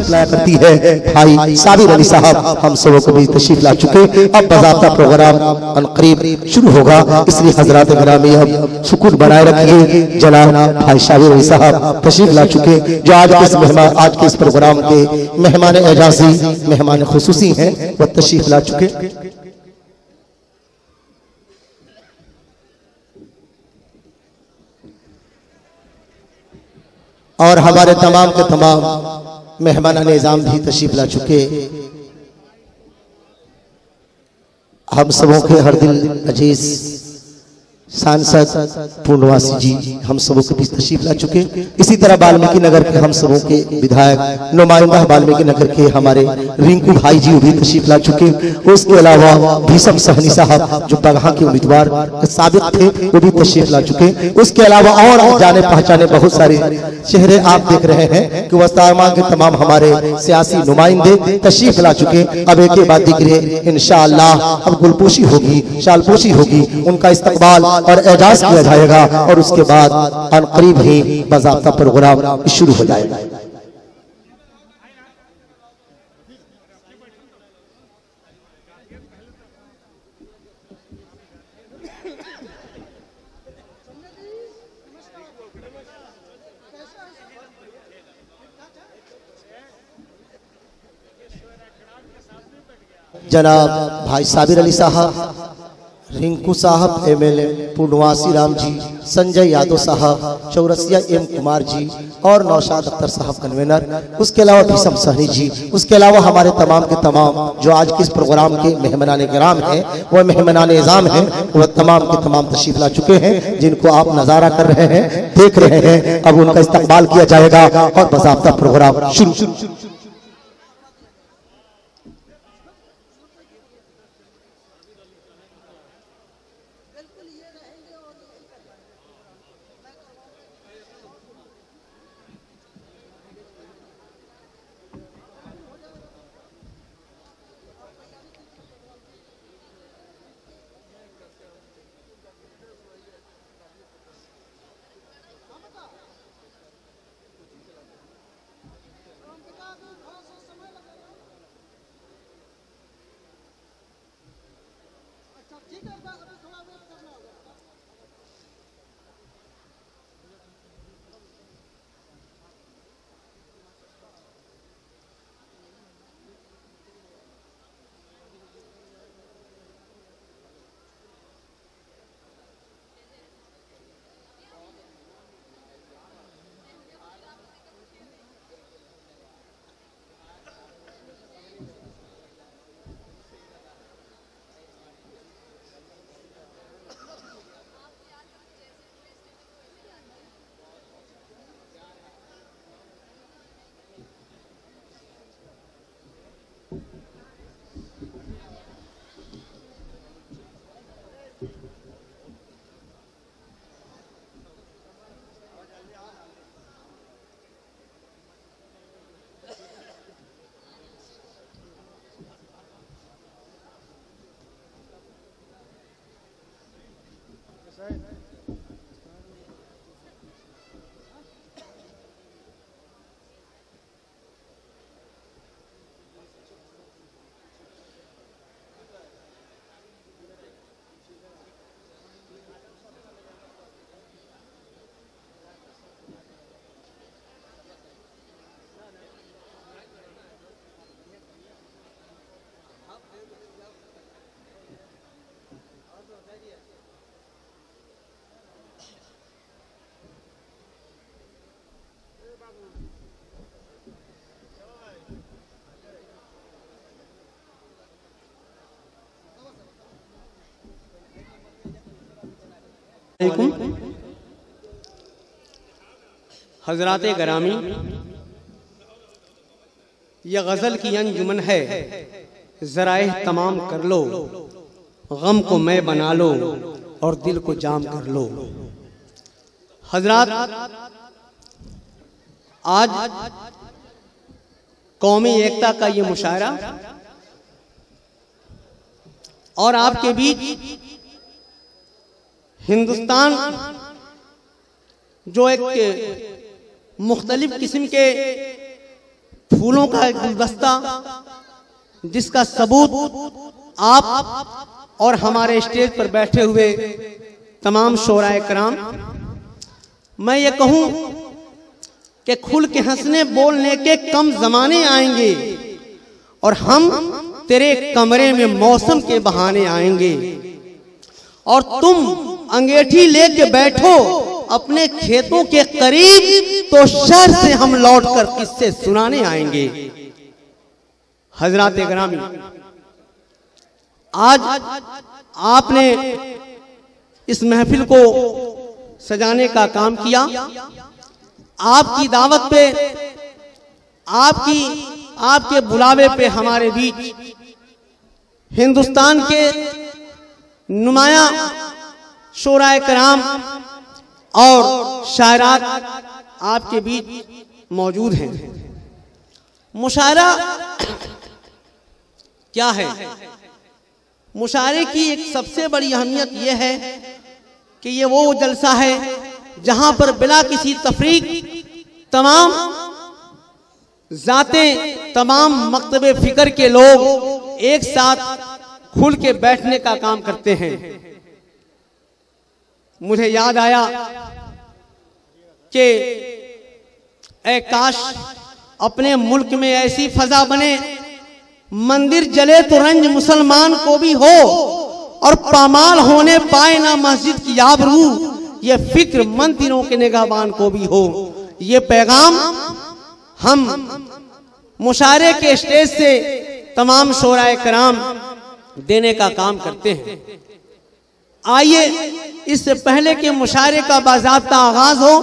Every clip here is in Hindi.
तशरीफ लाया करती है भाई साबिर अली साहब हम सबों को भी तशरीफ ला चुके। अब बज़ाब्ता प्रोग्राम अनक़रीब शुरू होगा, इसलिए हजरात गिरामी अब सुकून बनाए रखिए। जनाब भाई साबिर अली साहब तशरीफ ला चुके जो आज के इस प्रोग्राम के मेहमान एजाजी मेहमान खुसूसी हैं, वो तशरीफ ला चुके। और हमारे तमाम के तमाम मेहमान निज़ाम भी तशरीफ ला चुके। हम सबों के हर दिल अजीज सांसद पूर्णवासी जी हम सबों के बीच तशरीफ ला चुके। इसी तरह वाल्मीकि नगर के हम सबों के विधायक नुमाइंदा वाल्मीकि नगर के हमारे रिंकू भाई जी भी तशरीफ ला चुके। उसके अलावा भीषम सहनी साहब जो बगहा के उम्मीदवार साबित थे वो भी तशरीफ ला चुके। उसके अलावा और जाने पहचाने बहुत सारे चेहरे आप देख रहे हैं कि वस्तामा के तमाम हमारे सियासी नुमाइंदे तशरीफ ला चुके। अब एक के बाद दिक्र इंशाअल्लाह अब गुलपोशी होगी, शालपोशी होगी, उनका इस्तकबाल और एजाज किया जाएगा और उसके बाद अनक़रीब ही बाज़ाब्ता प्रोग्राम शुरू हो जाएगा। जनाब भाई साबिर अली साहब, रिंकू साहब एमएलए पूर्णवासी राम जी, संजय यादव साहब, चौरसिया एम कुमार जी और नौशाद अख्तर साहब कन्वेनर, उसके अलावा भीषम सहनी जी, उसके अलावा हमारे तमाम के तमाम जो आज के इस प्रोग्राम के मेहमानान किराम हैं वह मेहमानान निज़ाम हैं, वह तमाम के तमाम तशरीफ ला चुके हैं जिनको आप नजारा कर रहे हैं, देख रहे हैं। अब उनका इस्तकबाल किया जाएगा और बाज़ाब्ता प्रोग्राम शुरू। हजरात गरामी, यह गजल की अंजुमन है, जरा तमाम कर लो, गम को मैं बना लो और दिल को जाम कर लो। हजरात, आज कौमी एकता का ये मुशायरा और आपके बीच हिंदुस्तान जो एक मुख्तलिफ किस्म के फूलों का एक गुलदस्ता जिसका सबूत आप और हमारे स्टेज पर बैठे हुए तमाम शोराए कराम, मैं ये कहूं कि खुल के हंसने बोलने के कम जमाने आएंगे और हम तेरे कमरे में मौसम के बहाने आएंगे और तुम अंगीठी लेके बैठो अपने खेतों के करीब, तो शहर से हम लौटकर किस्से सुनाने आएंगे। हजरात ग्रामी, आज आपने इस महफिल को सजाने का काम किया। आपकी दावत पे, आपके बुलावे पे हमारे बीच हिंदुस्तान के नुमाया शोराए कराम और शायरात आपके बीच मौजूद हैं। मुशायरा क्या है? मुशायरे की एक सबसे बड़ी अहमियत यह है कि ये वो जलसा है जहां पर बिला किसी तफरीक तमाम जातें, तमाम मकतबे फिक्र के लोग एक साथ खुल के बैठने का काम करते हैं। मुझे याद आया कि ऐ काश अपने मुल्क में ऐसी फजा बने, मंदिर जले तो रंज मुसलमान को भी हो और पामाल होने पाए ना मस्जिद की आबरू, ये फिक्र मंदिरों के निगाहबान को भी हो। ये पैगाम हम मुशायरे के स्टेज से तमाम शोराए कराम देने का काम करते हैं। आइए, इससे पहले कि मुशायरे का बाज़ाब्ता आगाज हो,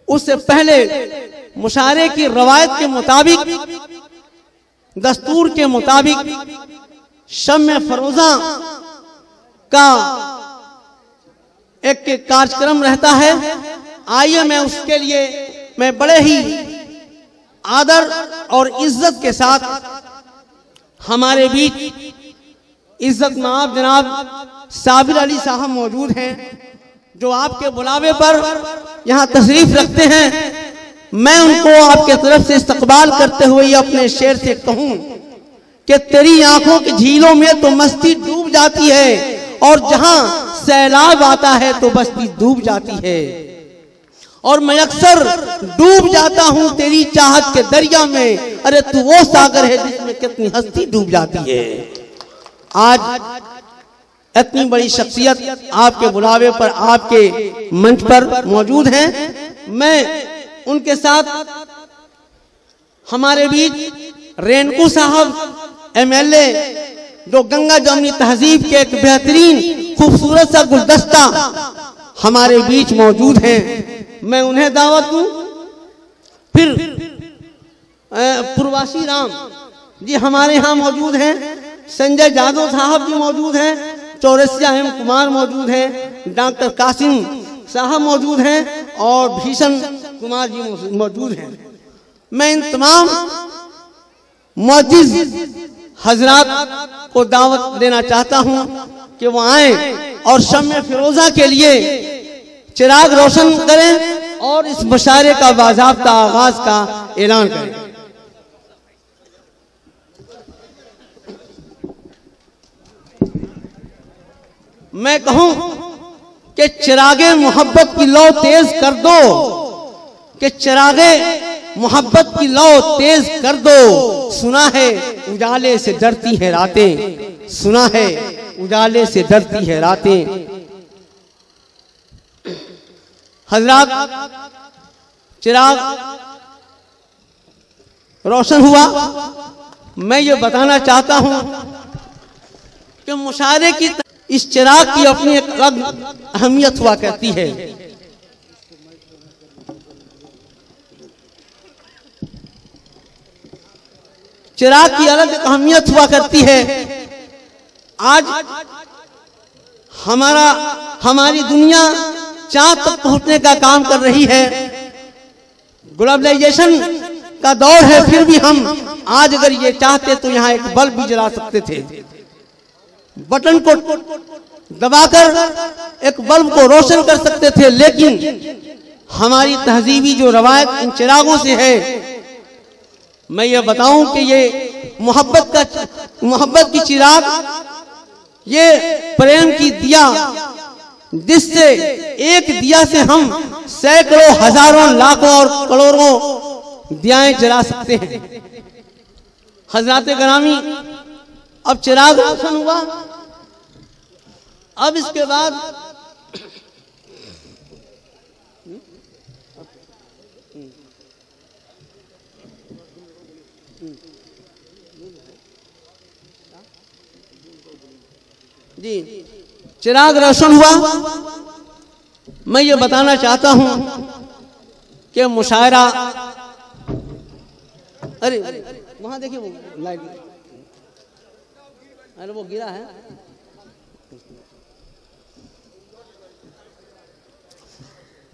उससे पहले मुशायरे की रवायत के मुताबिक, दस्तूर के मुताबिक शम्मे फरोजा का एक कार्यक्रम रहता है। आइए, मैं उसके लिए मैं बड़े ही आदर और इज्जत के साथ हमारे बीच इज्जत माब जनाब साबिर अली साहब मौजूद हैं, जो आपके बुलावे पर यहाँ तशरीफ रखते हैं। मैं उनको आपके तरफ से इस्तकबाल करते हुए अपने शेर से कहूँ कि तेरी आंखों की झीलों में तो मस्ती डूब जाती है और जहां सैलाब आता है तो बस्ती डूब जाती है, और मैं अक्सर डूब जाता हूं तेरी चाहत के दरिया में। अरे तू वो सागर है जिसमें कितनी हस्ती डूब जाती है। आज इतनी बड़ी शख्सियत आपके बुलावे पर, आपके मंच पर मौजूद हैं। मैं उनके साथ हमारे बीच रेणकू साहब MLA, जो गंगा जमनी तहजीब के एक बेहतरीन खूबसूरत सा गुलदस्ता हमारे बीच मौजूद हैं। मैं उन्हें दावत दूं। फिर प्रवासी राम जी हमारे यहाँ मौजूद हैं, संजय जादव साहब भी मौजूद हैं, चौरसिया एम कुमार मौजूद हैं, डॉक्टर कासिम साहब मौजूद हैं और भीषण कुमार जी मौजूद हैं। मैं इन तमाम मुअज्जिज़ हजरात को दावत देना चाहता हूं कि वो आए और शम्मे फिरोजा के लिए चिराग रोशन करें और इस मुशायरे का बाज़ाब्ता आगाज का ऐलान करें। मैं कहूं कि चिरागे मोहब्बत की लौ तेज कर दो, कि चिरागे मोहब्बत की लौ तेज कर दो। सुना है उजाले से डरती है रातें, सुना है उजाले से डरती है रातें। हजरात, चिराग रोशन हुआ। मैं ये बताना चाहता हूं कि मुशायरे की इस चिराग की अपनी एक अलग अहमियत हुआ करती है। चिराग की अलग अहमियत हुआ करती है। आज हमारी दुनिया चांद तक पहुंचने का काम कर रही है। ग्लोबलाइजेशन का दौर है, फिर भी हम आज अगर ये चाहते तो यहाँ एक बल्ब भी जला सकते थे। बटन को दबाकर एक बल्ब को रोशन कर सकते थे, लेकिन हमारी तहजीबी जो रवायत इन चिरागों से है। मैं ये बताऊं कि ये मोहब्बत की चिराग, ये प्रेम की दिया, जिससे एक दिया से हम सैकड़ों, हजारों, लाखों और करोड़ों दियाएं जला सकते हैं। हजरात ग्रामी, अब चिराग रोशन हुआ। अब इसके बाद जी चिराग रोशन हुआ। मैं ये बताना चाहता हूं कि मुशायरा, अरे वहां देखिए वो लाइट, अरे वो गिरा है।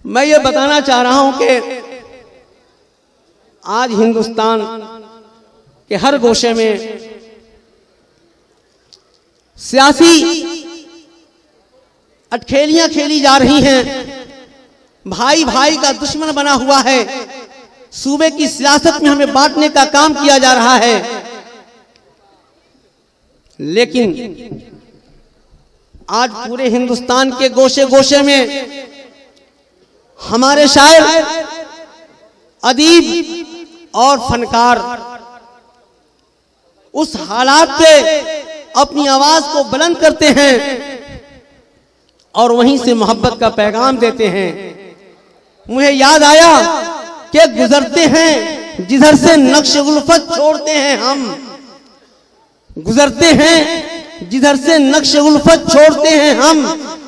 मैं ये बताना चाह रहा हूं कि आज हिंदुस्तान के हर गोशे में सियासी अटखेलियां खेली जा रही हैं। भाई भाई का दुश्मन बना हुआ है। सूबे की सियासत में हमें बांटने का काम किया जा रहा है। लेकिन आज पूरे हिंदुस्तान के गोशे गोशे में हमारे शायर, अदीब और फनकार उस हालात पे अपनी आवाज को बुलंद करते हैं और वहीं से मोहब्बत का पैगाम देते हैं। मुझे याद आया कि गुजरते हैं जिधर से नक्श उल्फत छोड़ते हैं हम, गुजरते हैं जिधर से नक्श उल्फत छोड़ते हैं हम।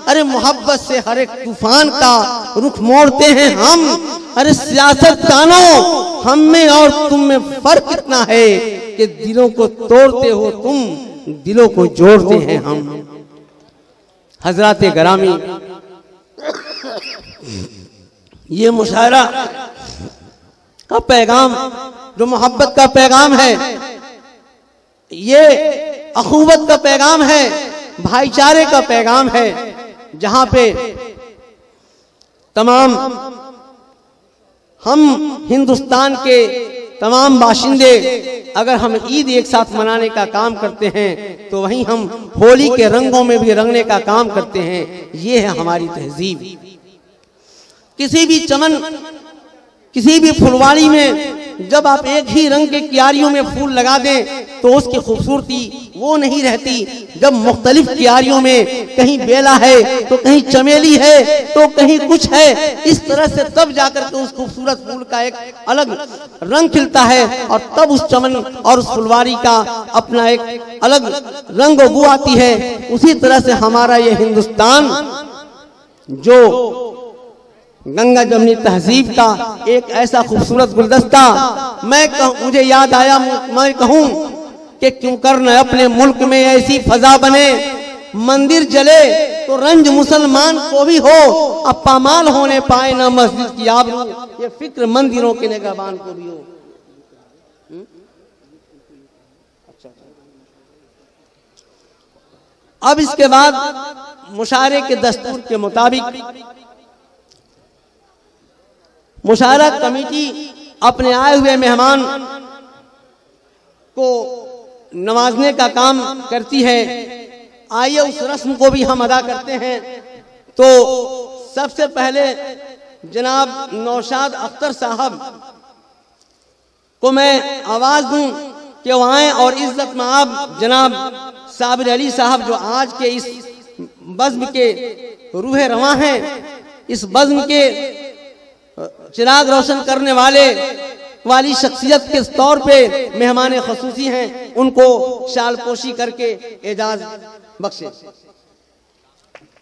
अरे मोहब्बत से हर एक तूफान का रुख मोड़ते हैं हम। अरे सियासतदानों, हम में और तुम में फर्क इतना है कि दिलों को तोड़ते हो तुम, दिलों को जोड़ते हैं हम। हजरात ग्रामी, ये मुशायरा का पैगाम जो मोहब्बत का पैगाम है, ये अखुवत का पैगाम है, भाईचारे का पैगाम है, जहां पे तमाम हम हिंदुस्तान के तमाम बाशिंदे अगर हम ईद एक साथ मनाने का काम करते हैं तो वहीं हम होली के रंगों में भी रंगने का काम करते हैं। ये है हमारी तहजीब। किसी भी चमन, किसी भी फुलवाड़ी में जब आप एक ही रंग के क्यारियों में फूल लगा दें तो उसकी खूबसूरती वो नहीं रहती। जब मुख्तलिफ क्यारियों में कहीं बेला है तो कहीं चमेली है तो कहीं कुछ है, इस तरह से तब जाकर के उस खूबसूरत फूल का एक अलग रंग खिलता है और तब उस चमन और उस फुलवारी का अपना एक अलग रंग बू आती है। उसी तरह से हमारा ये हिंदुस्तान जो गंगा जमनी तहजीब का एक ऐसा खूबसूरत गुलदस्ता, मुझे याद आया, मैं कहूं कि क्यों कर न अपने मुल्क में ऐसी फजा बने, मंदिर जले तो रंज मुसलमान को भी हो, अब पामाल होने पाए ना मस्जिद की आबरू, ये फिक्र मंदिरों के निगहबान को भी हो। अब इसके बाद मुशायरे के दस्तूर के मुताबिक मुशायरा कमेटी अपने आए हुए मेहमान को नवाजने का काम करती है। आइए उस रस्म को भी हम अदा करते हैं। तो सबसे पहले जनाब नौशाद अख्तर साहब को मैं आवाज दूं कि वो आए और इज्जत में आप जनाब साबिर अली साहब जो आज के इस बज़्म के रूह रवा हैं, इस बज़्म के चिराग रोशन करने वाली शख्सियत के तौर पे मेहमान खसूसी हैं, उनको शालपोशी करके एजाज बख्शे।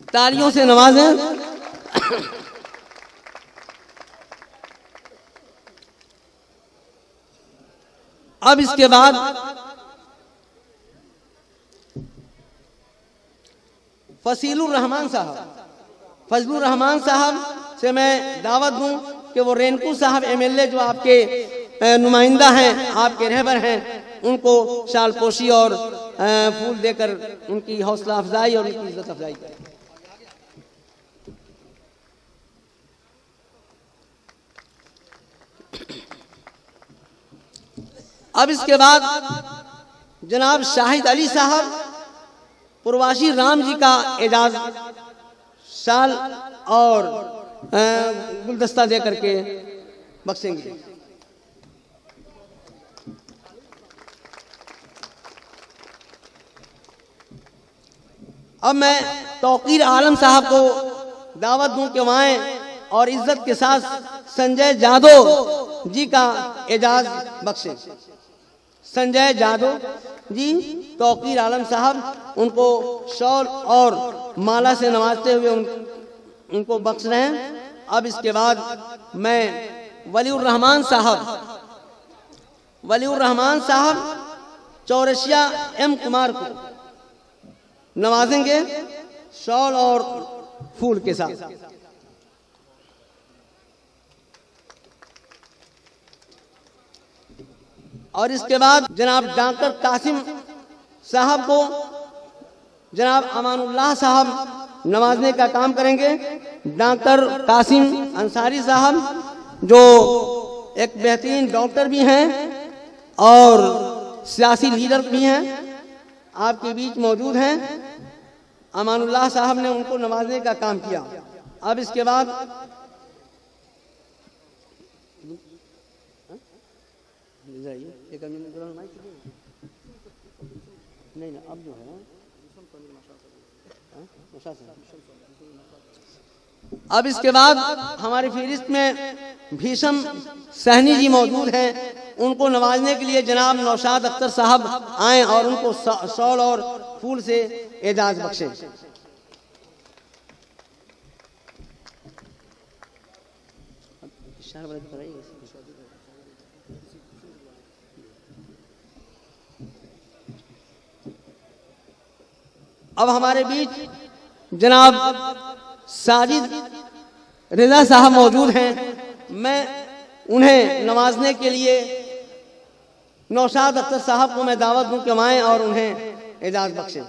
तालियों से नवाजें। अब इसके बाद फजीलुर रहमान साहब से मैं दावत दूं कि वो रेनकू साहब एमएलए जो आपके नुमाइंदा हैं, आपके रहबर हैं, उनको शालपोशी और फूल देकर उनकी हौसला अफजाई और उनकी इज्जत अफजाई करें। अब इसके बाद जनाब शाहिद अली साहब प्रवासी राम जी का एजाज शाल और गुलदस्ता दे करके बख्शेंगे। अब मैं तौकीर आलम साहब को दावत दूं कि वहाँ आएं और इज्जत के साथ संजय जादव जी का एजाज बख्शे। संजय जादव जी, तौकीर आलम साहब उनको शॉल और माला से नवाजते हुए उनको बख्श रहे हैं। अब इसके बाद मैं वलीउर रहमान साहब चौरसिया एम कुमार को नवाजेंगे शॉल और फूल के साथ। और इसके बाद जनाब डॉक्टर कासिम साहब को जनाब अमानुल्लाह साहब नवाजने का काम करेंगे। डॉक्टर कासिम अंसारी साहब जो एक बेहतरीन डॉक्टर भी हैं और सियासी लीडर भी हैं, आपके बीच मौजूद हैं। अमानुल्लाह साहब ने उनको नवाजने का काम किया। अब इसके बाद नहीं ना, अब जो है अब इसके बाद हमारी फहरिस्त में भीषम सहनी जी मौजूद हैं। उनको नवाजने के लिए जनाब नौशाद अख्तर साहब आए और उनको शॉल और फूल से एजाज बख्शे। अब हमारे बीच जनाब साजिद रिजा साहब मौजूद हैं। मैं उन्हें नवाजने के लिए नौशाद अख्तर साहब को मैं दावत दूं कि आएं और उन्हें एजाज बख्शे।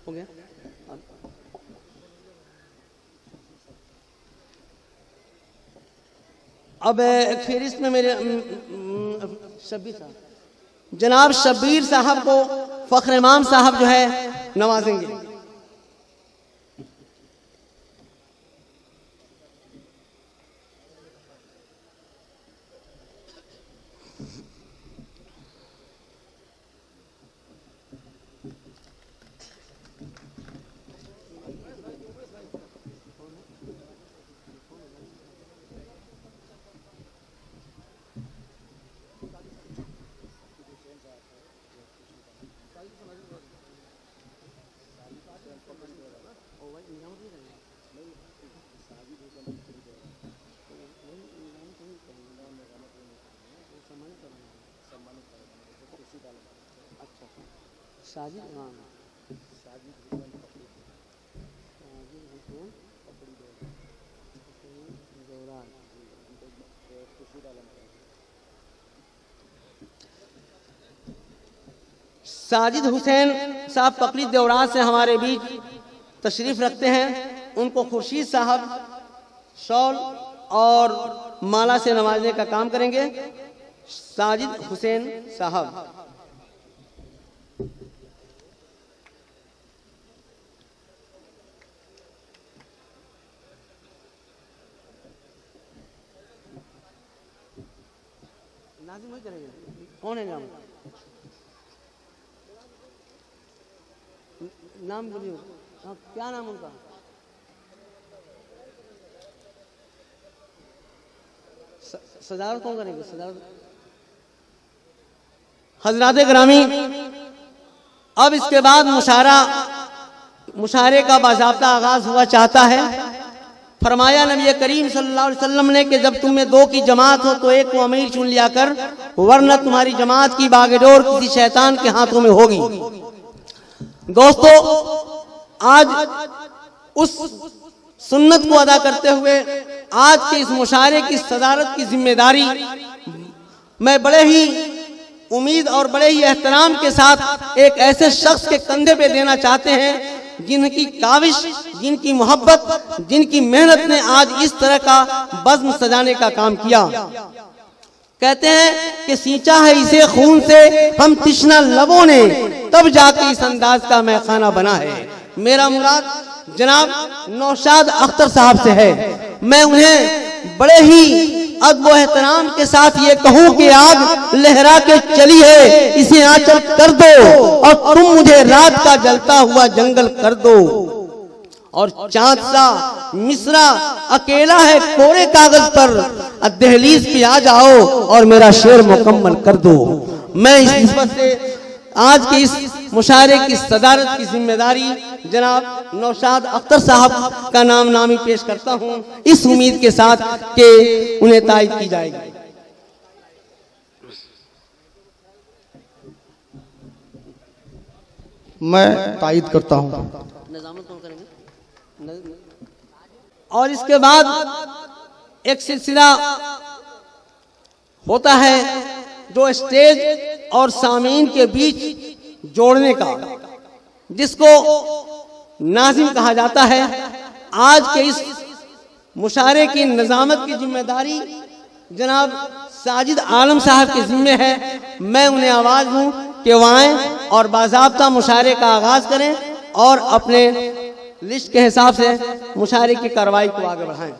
हो गया। अब फेरिस्त में मेरे शब्बीर साहब, जनाब शब्बीर साहब को फख्र इमाम साहब जो है नवाजेंगे। साजिद हुसैन साहब पकड़ी देवराज से हमारे बीच तशरीफ रखते हैं। उनको खुर्शीद साहब शॉल और माला से नवाजने का काम करेंगे। साजिद हुसैन साहब। कौन है नाम? नाम बोलिए। हाँ, क्या नाम उनका? सजावट कौन करेंगे? सजावट हजरात ग्रामी। अब इसके बाद मुशारे का बाज़ाब्ता आगाज हुआ चाहता है। फरमाया नबी करीम सल्लल्लाहु अलैहि वसल्लम ने कि जब तुम में दो की जमात हो तो एक को अमीर चुन लिया कर, वरना तुम्हारी जमात की बागडोर किसी शैतान के हाथों में होगी। दोस्तों, आज उस सुन्नत को अदा करते हुए आज के इस मुशारे की सदारत की जिम्मेदारी मैं बड़े ही उम्मीद और बड़े ही एहतराम के साथ एक ऐसे शख्स के कंधे पे देना चाहते हैं जिनकी काविश, जिनकी मोहब्बत, जिनकी मेहनत ने आज इस तरह का बज़्म सजाने का काम किया। कहते हैं कि सींचा है इसे खून से हम तिश्ना लबों ने, तब जाके इस अंदाज का मैखाना बना है। मेरा मुराद जनाब नौशाद अख्तर साहब से है। मैं उन्हें बड़े ही अदब व एहतराम के साथ ये कहूँ कि आग लहरा के चली है, इसे आंचल कर दो और तुम मुझे रात का जलता हुआ जंगल कर दो। और चांद सा मिसरा अकेला है कोरे कागज पर, दहलीज पे आ जाओ और मेरा शेर मुकम्मल कर दो। मैं इस निस्बत से आज के इस मुशायरे की सदारत की जिम्मेदारी जनाब नौशाद अख्तर साहब का नामी पेश करता हूँ, इस उम्मीद के साथ कि उन्हें तायद की जाएगी। मैं तायद करता हूँ। और इसके बाद एक सिलसिला होता है जो स्टेज और सामीन के बीच जोड़ने का, जिसको नाज़िम कहा जाता है। आज के इस मुशायरे की निज़ामत की जिम्मेदारी जनाब साजिद आलम साहब के जिम्मे है। मैं उन्हें आवाज़ दूं कि वो आएं और बाज़ाब्ता मुशायरे का आगाज़ करें और अपने लिस्ट के हिसाब से मुशायरे की कार्रवाई को आगे बढ़ाएं।